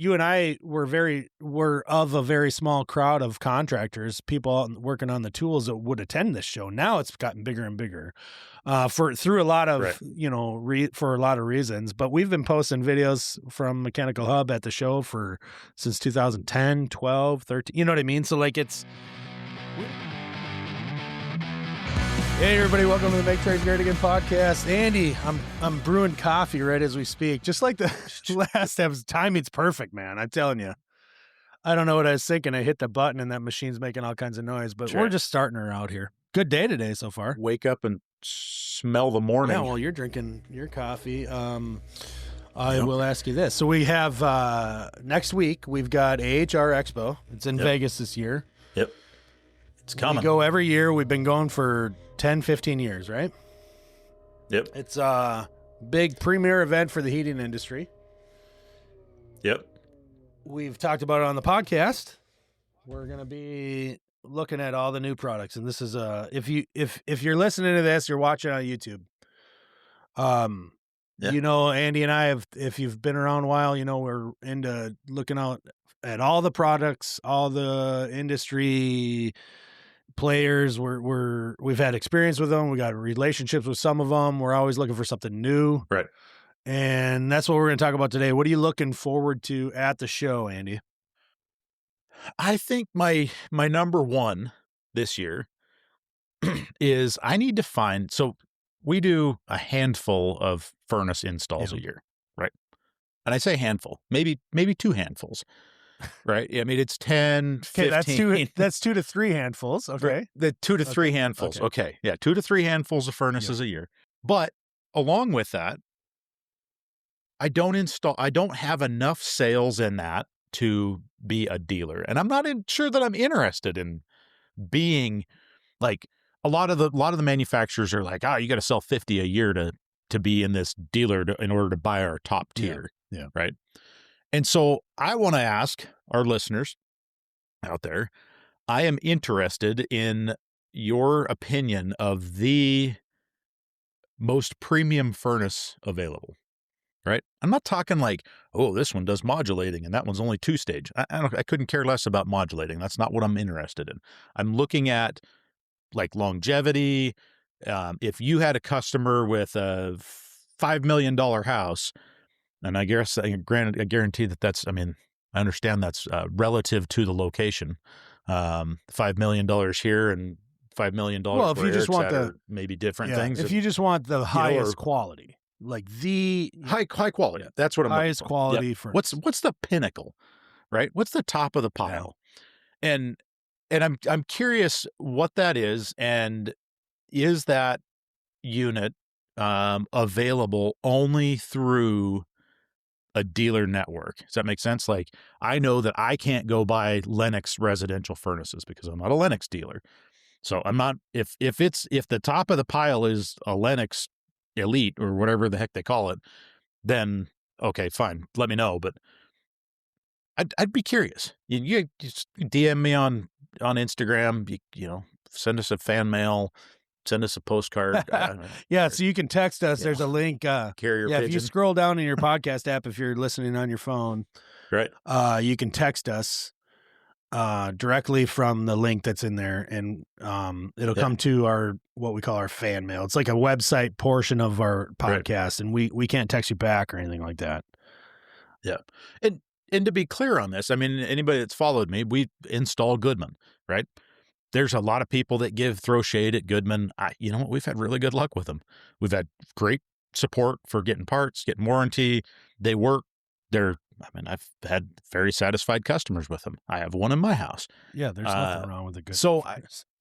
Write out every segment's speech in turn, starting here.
you and I were of a very small crowd of contractors, people out working on the tools that would attend this show. Now it's gotten bigger and bigger, through a lot of, Right. for a lot of reasons. But we've been posting videos from Mechanical Hub at the show since 2010, 12, 13. You know what I mean? So like Hey everybody, welcome to the Make Trades Great Again podcast. Andy, I'm brewing coffee right as we speak. Just like the last episode, timing's perfect, man. I'm telling you. I don't know what I was thinking. I hit the button and that machine's making all kinds of noise, but we're just starting her out here. Good day today so far. Wake up and smell the morning. Yeah, well, you're drinking your coffee. I will ask you this. So we have next week we've got AHR Expo. It's in Vegas this year. Yep. It's coming. We go every year. We've been going for 10, 15 years, right? Yep. It's a big premier event for the heating industry. Yep. We've talked about it on the podcast. We're going to be looking at all the new products, and this is if you're listening to this, you're watching on YouTube. You know, Andy and I have, if you've been around a while, you know, we're into looking out at all the products, all the industry players. We've had experience with them. We got relationships with some of them. We're always looking for something new. Right. And that's what we're going to talk about today. What are you looking forward to at the show, Andy? I think my number one this year is I need to find, so we do a handful of furnace installs a year, right? And I say handful, maybe two handfuls, right? I mean, it's 10, 15. That's 2 to 3 handfuls. Okay. Right. The 2 to 3 handfuls. Okay. Yeah. 2 to 3 handfuls of furnaces a year. But along with that, I don't have enough sales in that to be a dealer. And I'm not sure that I'm interested in being like a lot of the manufacturers are like, you got to sell 50 a year to be in this dealer in order to buy our top tier. Yeah. Right. And so I want to ask our listeners out there, I am interested in your opinion of the most premium furnace available. Right. I'm not talking like, this one does modulating and that one's only 2-stage. I couldn't care less about modulating. That's not what I'm interested in. I'm looking at like longevity. If you had a customer with a $5 million house, and I guarantee that's, I understand that's relative to the location. $5 million here and $5 million. Well, if you just want maybe different things. If you just want the highest quality. Like the high quality. That's what I'm highest quality for. What's the pinnacle, right? What's the top of the pile? Yeah. And I'm curious what that is, and is that unit available only through a dealer network? Does that make sense? Like, I know that I can't go buy Lennox residential furnaces because I'm not a Lennox dealer. So I'm not, if the top of the pile is a Lennox Elite or whatever the heck they call it, then okay, fine. Let me know. But I'd be curious. You just DM me on Instagram. You send us a fan mail, send us a postcard. So you can text us. There's a link. Carrier pigeon. If you scroll down in your podcast app, if you're listening on your phone, right, you can text us directly from the link that's in there, and it'll come to what we call our fan mail. It's like a website portion of our podcast, and we can't text you back or anything like that. Yeah. And to be clear on this, anybody that's followed me, we install Goodman, right? There's a lot of people that throw shade at Goodman. You know what? We've had really good luck with them. We've had great support for getting parts, getting warranty. They work. I've had very satisfied customers with them. I have one in my house. Yeah, there's nothing wrong with the Goodman. So,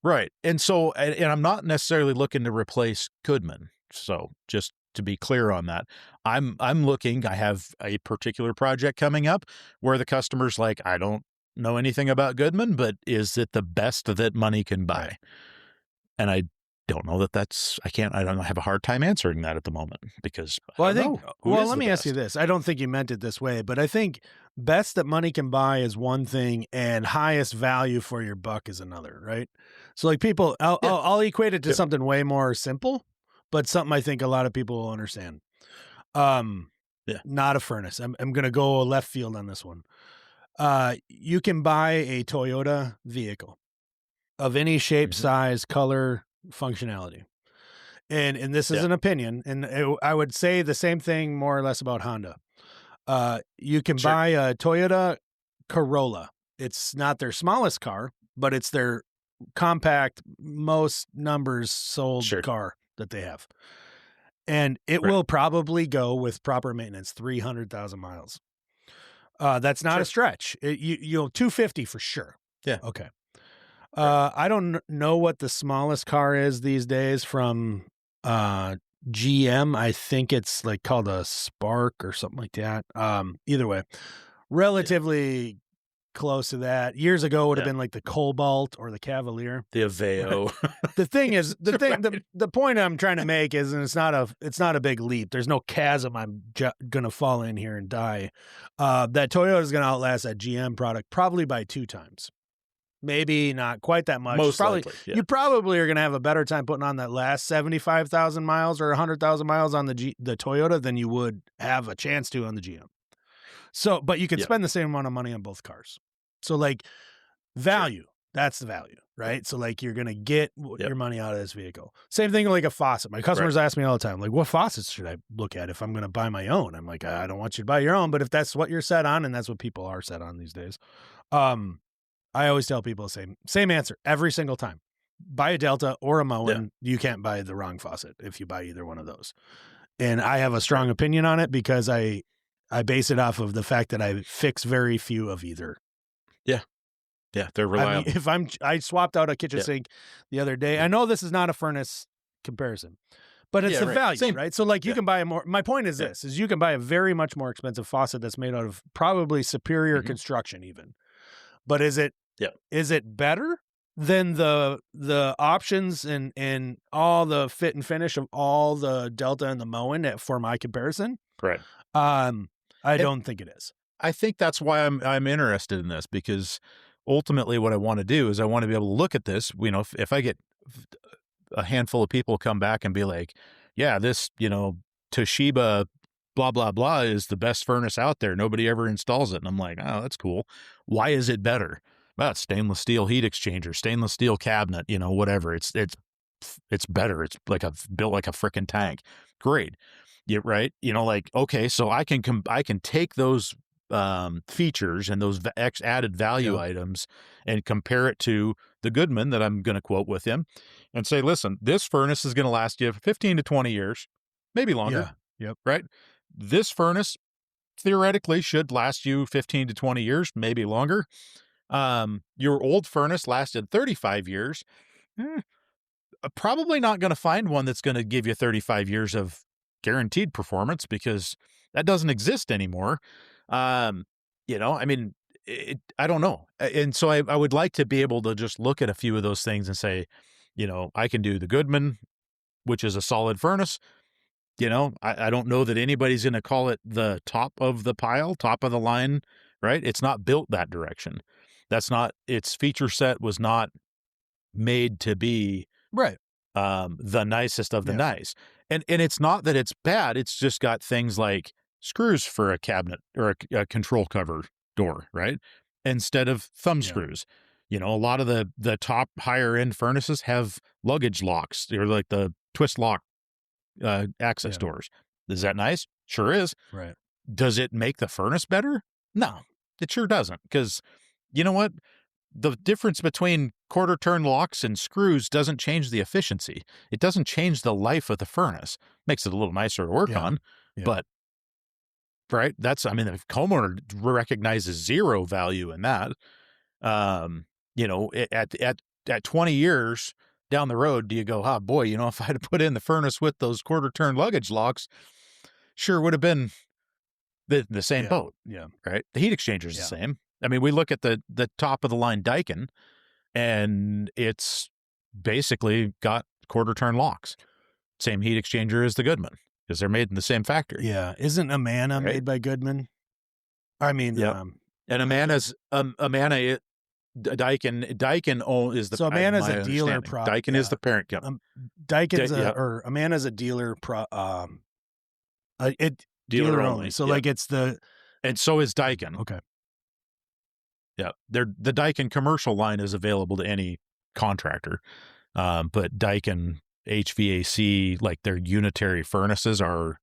right. And so, and I'm not necessarily looking to replace Goodman. So just to be clear on that, I'm looking, I have a particular project coming up where the customer's like, I don't know anything about Goodman, but is it the best that money can buy? And I don't know that I don't have a hard time answering that at the moment because let me ask you this. I don't think you meant it this way, but I think best that money can buy is one thing and highest value for your buck is another, right? So like people, I'll equate it to something way more simple, but something I think a lot of people will understand. Yeah. not a furnace. I'm going to go left field on this one. You can buy a Toyota vehicle of any shape, size, color, functionality. And this is an opinion, and I would say the same thing more or less about Honda. You can buy a Toyota Corolla. It's not their smallest car, but it's their compact, most numbers sold car that they have. And it will probably go with proper maintenance 300,000 miles. That's not a stretch. You'll 250 for sure. Yeah. Okay. I don't know what the smallest car is these days from GM. I think it's like called a Spark or something like that. Either way, relatively close to that. Years ago would have been like the Cobalt or the Cavalier. The Aveo. The thing is, the point I'm trying to make is, and it's not a big leap. There's no chasm I'm gonna fall in here and die. That Toyota is gonna outlast that GM product probably by 2 times. Maybe not quite that much. Most likely, You probably are going to have a better time putting on that last 75,000 miles or 100,000 miles on the Toyota than you would have a chance to on the GM. So, but you could spend the same amount of money on both cars. So like value, that's the value, right? So like you're going to get your money out of this vehicle. Same thing like a faucet. My customers ask me all the time, like, what faucets should I look at if I'm going to buy my own? I'm like, I don't want you to buy your own, but if that's what you're set on, and that's what people are set on these days, I always tell people the same answer every single time. Buy a Delta or a Moen. You can't buy the wrong faucet if you buy either one of those. And I have a strong opinion on it because I base it off of the fact that I fix very few of either. Yeah. Yeah, they're reliable. I mean, I swapped out a kitchen sink the other day. I know this is not a furnace comparison, but it's the value, right? So like you can buy a more, my point is this, is you can buy a very much more expensive faucet that's made out of probably superior construction even. But is it better than the options and all the fit and finish of all the Delta and the Moen for my comparison? Right. I don't think it is. I think that's why I'm interested in this, because ultimately what I want to do is I want to be able to look at this. You know, if I get a handful of people come back and be like, yeah, this, Toshiba blah, blah, blah is the best furnace out there. Nobody ever installs it. And I'm like, oh, that's cool. Why is it better? Well, it's stainless steel heat exchanger, stainless steel cabinet, whatever. It's better. It's built like a freaking tank. Great. Yeah, right. Okay, so I can take those features and those added value items and compare it to the Goodman that I'm going to quote with him and say, listen, this furnace is going to last you 15 to 20 years, maybe longer. Yeah. Yep. Right. This furnace theoretically should last you 15 to 20 years, maybe longer. Your old furnace lasted 35 years. Probably not going to find one that's going to give you 35 years of guaranteed performance, because that doesn't exist anymore. I mean, I don't know. And so I would like to be able to just look at a few of those things and say, I can do the Goodman, which is a solid furnace. I don't know that anybody's going to call it the top of the pile, top of the line, right? It's not built that direction. That's not, its feature set was not made to be the nicest of the nice. And it's not that it's bad. It's just got things like screws for a cabinet or a control cover door, right? Instead of thumb screws. A lot of the top higher end furnaces have luggage locks. They're like the twist lock access doors. Is that nice? Sure is. Right. Does it make the furnace better? No, it sure doesn't. Because you know what? The difference between quarter turn locks and screws doesn't change the efficiency. It doesn't change the life of the furnace. Makes it a little nicer to work on, but right. The homeowner recognizes zero value in that. At 20 years down the road, do you go, oh boy, if I had put in the furnace with those quarter turn luggage locks, sure would have been the same boat. Yeah. Right. The heat exchanger is the same. I mean, we look at the top of the line Daikin, and it's basically got quarter turn locks. Same heat exchanger as the Goodman, because they're made in the same factory. Yeah. Isn't Amana made by Goodman? I mean, and Amana's Daikin is the, so Amana's a dealer product. Daikin is the parent company. Daikin's or Amana's a dealer Dealer only. So Yeah. like it's the And so is Daikin. okay. Yeah. The Daikin commercial line is available to any contractor. But Daikin HVAC, like their unitary furnaces are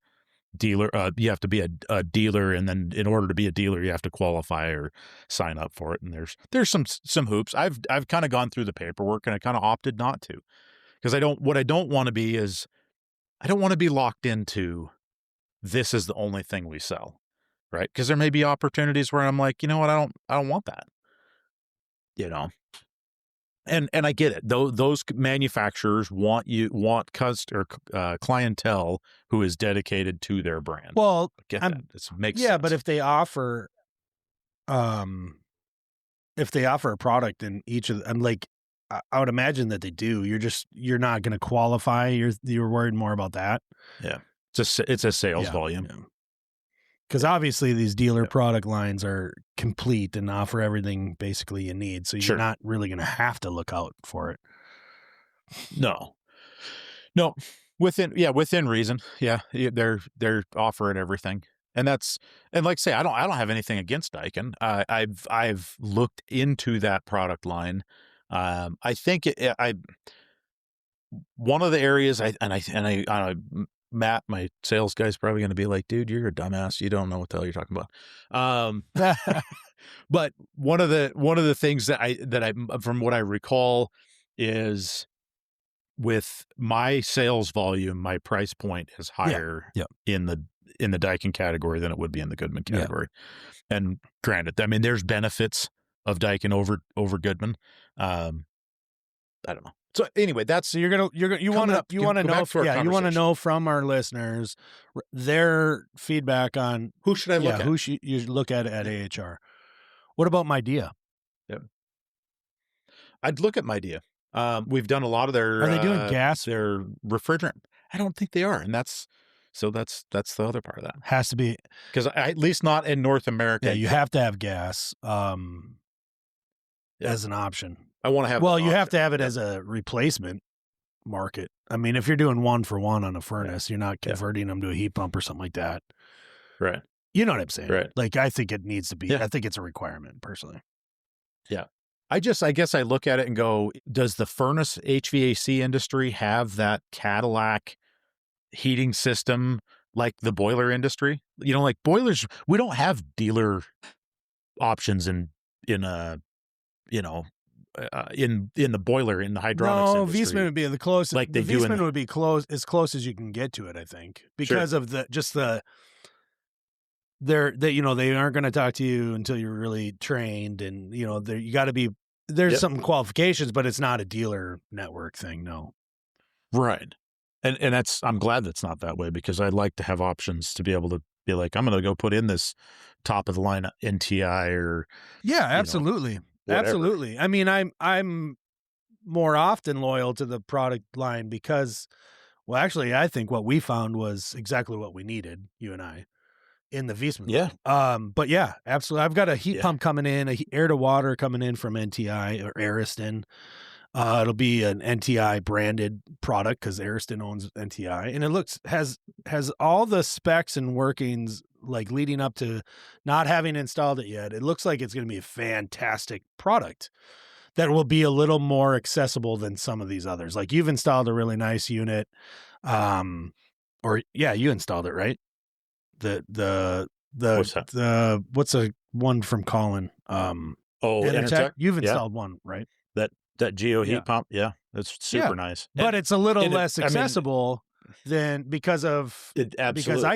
dealer. You have to be a dealer, and then in order to be a dealer, you have to qualify or sign up for it. And there's some hoops. I've kind of gone through the paperwork, and I kind of opted not to, because I don't want to be is I don't want to be locked into this is the only thing we sell, right? Because there may be opportunities where I'm like, you know what, I don't want that, you know. And I get it. Those manufacturers want clientele who is dedicated to their brand. Well, I get that. It makes yeah, sense. but if they offer a product in each of I'm like I would imagine that they do. You're not going to qualify. You're worried more about that. Yeah. It's a sales volume. Yeah. Because obviously these dealer product lines are complete and offer everything basically you need. So you're not really going to have to look out for it. No, within reason. Yeah. They're offering everything. And like I say, I don't have anything against Daikin. I've looked into that product line. I think one of the areas Matt, my sales guy's probably going to be like, dude, you're a dumbass. You don't know what the hell you're talking about. But one of the things that I from what I recall is with my sales volume, my price point is higher in the Daikin category than it would be in the Goodman category. Yeah. And granted, I mean, there's benefits of Daikin over Goodman. I don't know. So anyway, you want to know from our listeners their feedback on who should I look at? Who should you look at AHR? What about Midea? Yep. I'd look at Midea. We've done a lot of their. Are they doing gas? Their refrigerant. I don't think they are, and that's the other part of that. Has to be, because at least not in North America. Yeah, you have to have gas as an option. I want to have. Well, you have to have it as a replacement market. I mean, if you're doing 1-for-1 on a furnace, you're not converting them to a heat pump or something like that. Right. You know what I'm saying? Right. Like, I think it needs to be. Yeah. I think it's a requirement, personally. Yeah. I guess I look at it and go, does the furnace HVAC industry have that Cadillac heating system like the boiler industry? You know, like boilers, we don't have dealer options in the boiler, in the hydraulics industry. Viessmann would be the closest. Like they do. Viessmann would be as close as you can get to it, I think, because of they aren't going to talk to you until you're really trained, and you got to be. There's some qualifications, but it's not a dealer network thing. No. Right. And I'm glad that's not that way, because I'd like to have options to be able to be like, I'm going to go put in this top of the line NTI or. Yeah, absolutely. Absolutely. I mean, I'm more often loyal to the product line because, well, actually, I think what we found was exactly what we needed, you and I, in the Viessmann. Yeah. But yeah, absolutely. I've got a heat pump coming in, air to water coming in from NTI or Ariston. It'll be an NTI branded product because Ariston owns NTI, and it has all the specs and workings like leading up to not having installed it yet. It looks like it's going to be a fantastic product that will be a little more accessible than some of these others. Like, you've installed a really nice unit, you installed it, right? What's a one from Colin? Intertech. You've installed one, right? That Geo heat pump. Yeah. That's super nice. But it's a little less accessible than because I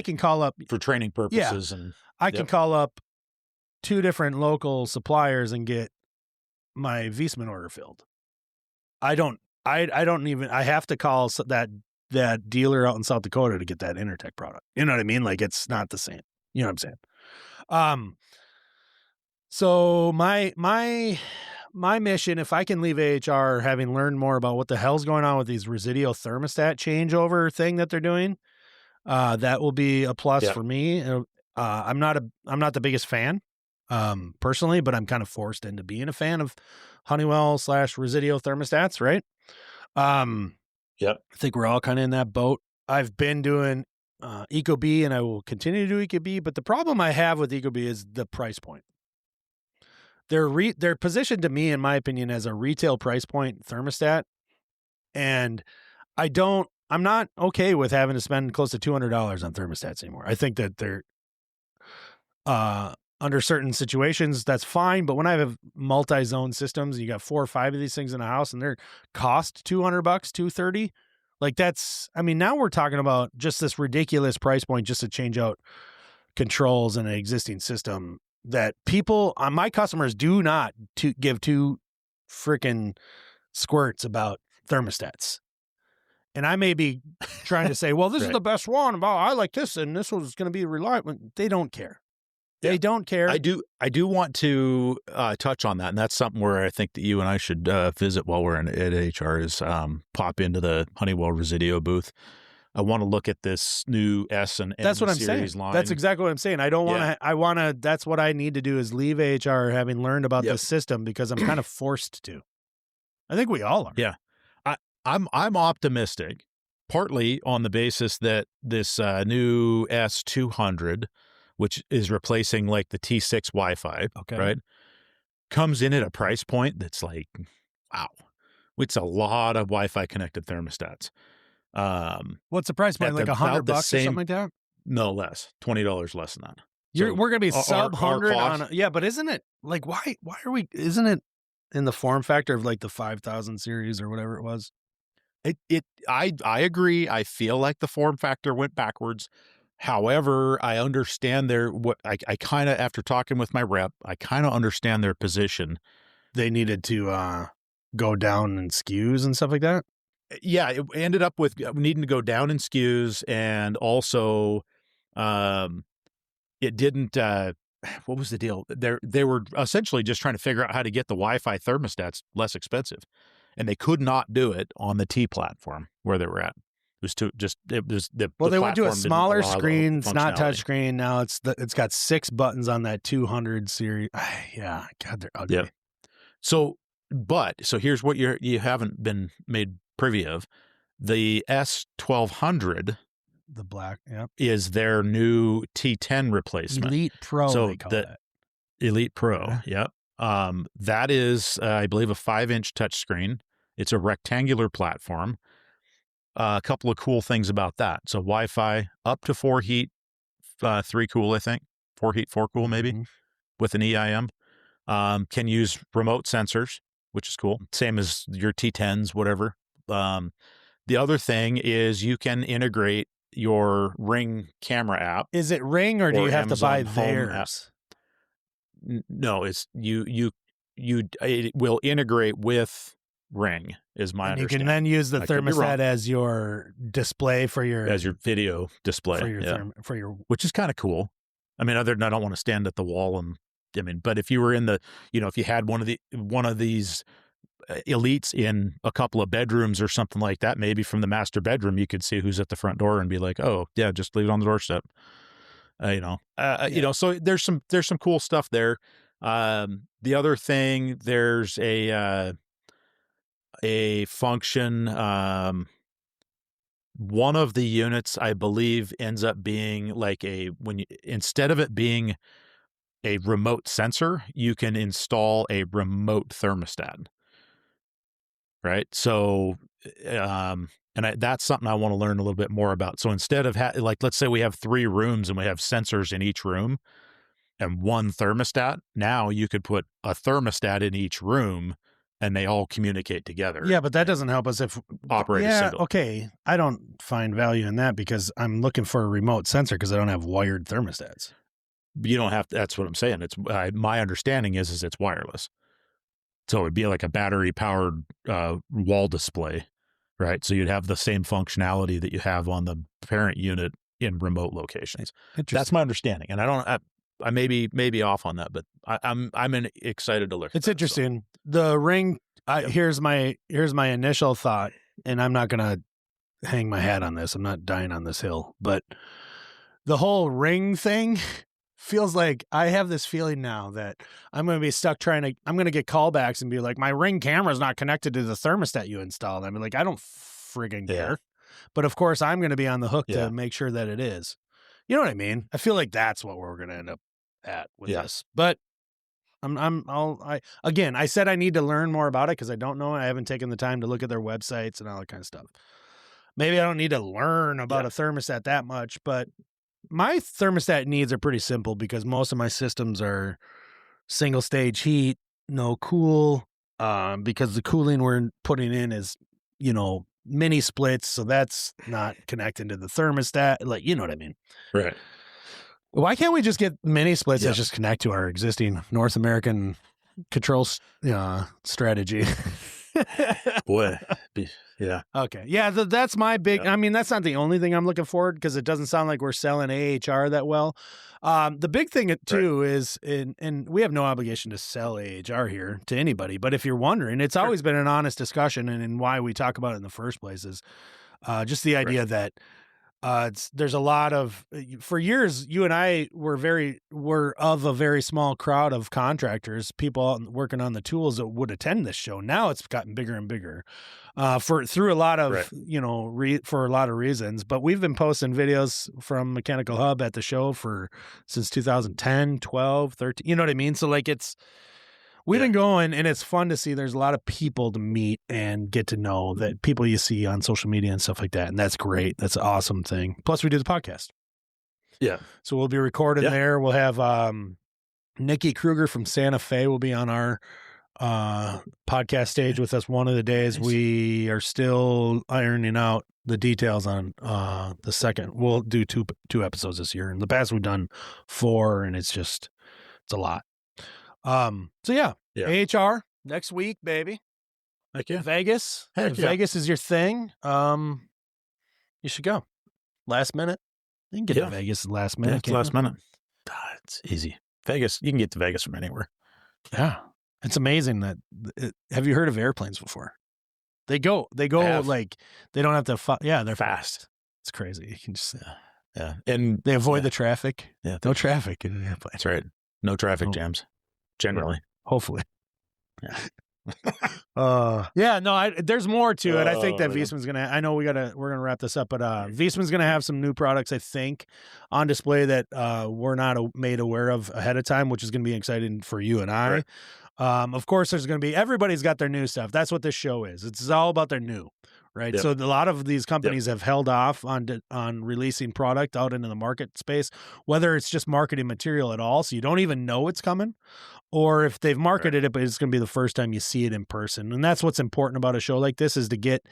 can call up for training purposes, and I can call up 2 different local suppliers and get my Viessmann order filled. I have to call that dealer out in South Dakota to get that Intertech product. You know what I mean? Like, it's not the same. You know what I'm saying? So my mission, if I can leave AHR having learned more about what the hell's going on with these residual thermostat changeover thing that they're doing, that will be a plus for me. I'm not the biggest fan, personally, but I'm kind of forced into being a fan of Honeywell / residual thermostats, right? I think we're all kind of in that boat. I've been doing Ecobee, and I will continue to do Ecobee. But the problem I have with Ecobee is the price point. They're positioned to me, in my opinion, as a retail price point thermostat, and I'm not okay with having to spend close to $200 on thermostats anymore. I think that they're under certain situations that's fine, but when I have multi-zone systems, you got 4 or 5 of these things in a house, and they're cost $200, $230. Like now we're talking about just this ridiculous price point just to change out controls in an existing system that people, my customers, do not give two freaking squirts about thermostats. And I may be trying to say, well, this is the best one. I like this, and this was going to be reliable. They don't care. They don't care. I do want to touch on that, and that's something where I think that you and I should visit while we're at AHR is pop into the Honeywell Residio booth. I want to look at this new S and M series line. That's exactly what I'm saying. I don't want to. I want to. That's what I need to do is leave AHR having learned about this system because I'm kind of forced to. I think we all are. Yeah, I'm optimistic, partly on the basis that this new S200, which is replacing like the T6 Wi-Fi, right, comes in at a price point that's like, wow, it's a lot of Wi-Fi connected thermostats. What's the price point? Like $100 or something like that? No, less. $20 less than that. We're gonna be sub 100 on. But isn't it like why are we? Isn't it in the form factor of like the 5000 series or whatever it was? I agree. I feel like the form factor went backwards. However, I understand I kind of, after talking with my rep, I kind of understand their position. They needed to go down in SKUs and stuff like that. Yeah, it ended up with needing to go down in SKUs, and also it didn't. What was the deal? They were essentially just trying to figure out how to get the Wi-Fi thermostats less expensive, and they could not do it on the T platform where they were at. It was they went to a smaller screen. It's not touchscreen now. It's got 6 buttons on that 200 series. Yeah, God, they're ugly. Yeah. So here's what you haven't been made privy of: the S1200, the black, is their new T10 replacement. Elite Pro. So they call that Elite Pro. Yep. That is, I believe, a 5-inch touchscreen. It's a rectangular platform. A couple of cool things about that. So Wi-Fi up to 4 heat, 3 cool, I think. 4 heat, 4 cool, maybe, with an EIM. Can use remote sensors, which is cool. Same as your T10s, whatever. The other thing is you can integrate your Ring camera app. Is it Ring or do you have to buy theirs? No, it's it will integrate with Ring, is my understanding. You can then use the thermostat as your display for your video display for your which is kind of cool. I mean, other than I don't want to stand at the wall but if you were in if you had one of these Elites in a couple of bedrooms or something like that, maybe from the master bedroom, you could see who's at the front door and be like, oh yeah, just leave it on the doorstep. So there's some cool stuff there. The other thing, there's a function. One of the units, I believe, ends up being like instead of it being a remote sensor, you can install a remote thermostat. Right. So, that's something I want to learn a little bit more about. So instead of let's say we have 3 rooms and we have sensors in each room and one thermostat, now you could put a thermostat in each room and they all communicate together. Yeah, but that doesn't help us if operate a single. Okay. I don't find value in that because I'm looking for a remote sensor because I don't have wired thermostats. You don't have to. That's what I'm saying. It's my understanding is it's wireless. So it'd be like a battery-powered wall display, right? So you'd have the same functionality that you have on the parent unit in remote locations. That's my understanding, and I may be off on that, but I'm excited to look. It's interesting. The Ring. Here's my initial thought, and I'm not gonna hang my hat on this. I'm not dying on this hill, but the whole Ring thing feels like I have this feeling now that I'm going to be stuck I'm going to get callbacks and be like, my Ring camera is not connected to the thermostat you installed. I mean, like, I don't friggin' care. But of course, I'm going to be on the hook Yeah. to make sure that it is. You know what I mean? I feel like that's what we're going to end up at with this. But I said I need to learn more about it because I don't know. I haven't taken the time to look at their websites and all that kind of stuff. Maybe I don't need to learn about a thermostat that much, but my thermostat needs are pretty simple because most of my systems are single stage heat, no cool, because the cooling we're putting in is, mini splits. So that's not connecting to the thermostat. Like, you know what I mean? Right. Why can't we just get mini splits that just connect to our existing North American control strategy? Boy. Yeah. Okay. Yeah, that's my big, I mean, that's not the only thing I'm looking forward because it doesn't sound like we're selling AHR that well. The big thing too is, and we have no obligation to sell AHR here to anybody, but if you're wondering, it's always been an honest discussion and why we talk about it in the first place is just the idea that there's a lot of, for years, you and I were of a very small crowd of contractors, people working on the tools that would attend this show. Now it's gotten bigger and bigger, through a lot of, for a lot of reasons, but we've been posting videos from Mechanical Hub at the show since 2010, 12, 13, you know what I mean? So like we've been going, and it's fun to see there's a lot of people to meet and get to know, that people you see on social media and stuff like that. And that's great. That's an awesome thing. Plus we do the podcast. Yeah. So we'll be recording there. We'll have Nikki Kruger from Santa Fe will be on our podcast stage with us one of the days. Nice. We are still ironing out the details on the second. We'll do two episodes this year. In the past we've done 4, and it's a lot. So yeah. AHR next week, baby. Heck yeah. Vegas. Heck if yeah. Vegas is your thing, you should go. Last minute. You can get to Vegas last minute. Yeah, it's last minute. It's easy. Vegas, you can get to Vegas from anywhere. Yeah. It's amazing that have you heard of airplanes before? They go like they don't have to they're fast. It's crazy. You can just and they avoid the traffic. Yeah. No traffic in an airplane. That's right. No traffic jams. Generally. Hopefully. Yeah. There's more to it. I think that Viessmann's I know we're gonna wrap this up, but Viessmann's gonna have some new products, I think, on display that we're not made aware of ahead of time, which is gonna be exciting for you and I. Right. Of course, there's gonna be, everybody's got their new stuff. That's what this show is. It's all about their new. Right. Yep. So a lot of these companies have held off on releasing product out into the market space, whether it's just marketing material at all, so you don't even know it's coming, or if they've marketed it, but it's going to be the first time you see it in person. And that's what's important about a show like this, is to get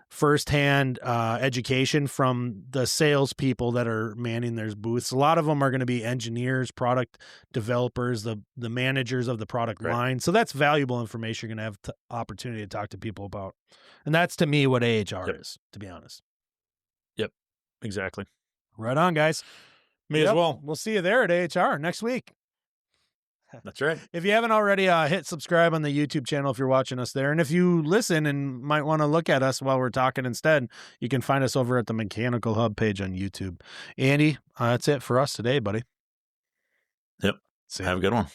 firsthand education from the salespeople that are manning their booths. A lot of them are going to be engineers, product developers, the managers of the product line. So that's valuable information you're going to have opportunity to talk to people about. And that's, to me, what AHR is, to be honest. Yep, exactly. Right on, guys. Me as well. We'll see you there at AHR next week. That's right. If you haven't already, hit subscribe on the YouTube channel if you're watching us there. And if you listen and might want to look at us while we're talking instead, you can find us over at the Mechanical Hub page on YouTube. Andy, that's it for us today, buddy. Yep. Have a good one.